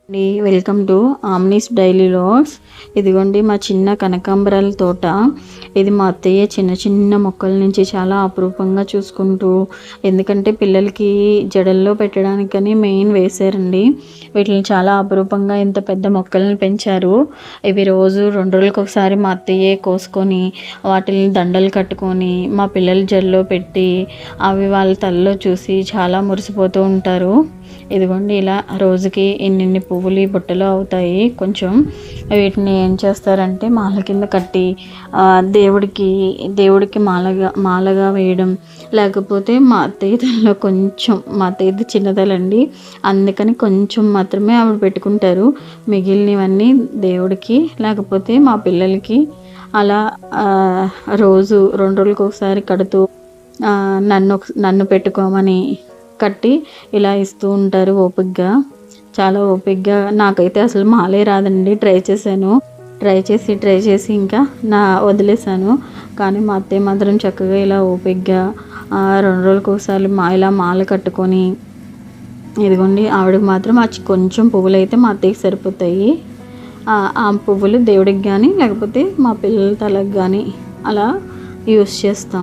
Welcome to ఆమ్నీస్ daily vlogs. ఇదిగోండి మా చిన్న కనకాంబరాల తోట. ఇది మా అత్తయ్య చిన్న చిన్న మొక్కల నుంచి చాలా అపురూపంగా చూసుకుంటూ, ఎందుకంటే పిల్లలకి జడల్లో పెట్టడానికని మెయిన్ వేశారండి. వీటిని చాలా అపురూపంగా ఇంత పెద్ద మొక్కలను పెంచారు. ఇవి రోజు 2 రోజులకు ఒకసారి మా అత్తయ్యే కోసుకొని వాటిని దండలు కట్టుకొని మా పిల్లల జడలో పెట్టి అవి వాళ్ళ తలలో చూసి చాలా మురిసిపోతూ ఉంటారు. ఇదిగోండి ఇలా రోజుకి ఇన్నిన్ని పువ్వులు బుట్టలో అవుతాయి. కొంచెం వీటిని ఏం చేస్తారంటే మాల కింద కట్టి దేవుడికి మాలగా వేయడం, లేకపోతే మా అత్తయ్య తలలో కొంచెం, మా అత్తయ్యది చిన్నదలండి, అందుకని కొంచెం మాత్రమే ఆవిడ పెట్టుకుంటారు. మిగిలినవన్నీ దేవుడికి లేకపోతే మా పిల్లలకి అలా రోజు 2 రోజులకు ఒకసారి కడుతూ నన్ను పెట్టుకోమని కట్టి ఇలా ఇస్తూ ఉంటారు ఓపికగా, చాలా ఓపికగా. నాకైతే అసలు మాలే రాదండి. ట్రై చేసి ఇంకా వదిలేసాను. కానీ మా అత్తయ్య మాత్రం చక్కగా ఇలా ఓపికగా 2 రోజులకు ఒకసారి ఇలా మాల కట్టుకొని, ఇదిగోండి ఆవిడకి మాత్రం కొంచెం పువ్వులు అయితే మా అత్తయ్యకి సరిపోతాయి. ఆ పువ్వులు దేవుడికి కానీ లేకపోతే మా పిల్లల తలకు కానీ అలా యూస్ చేస్తాం.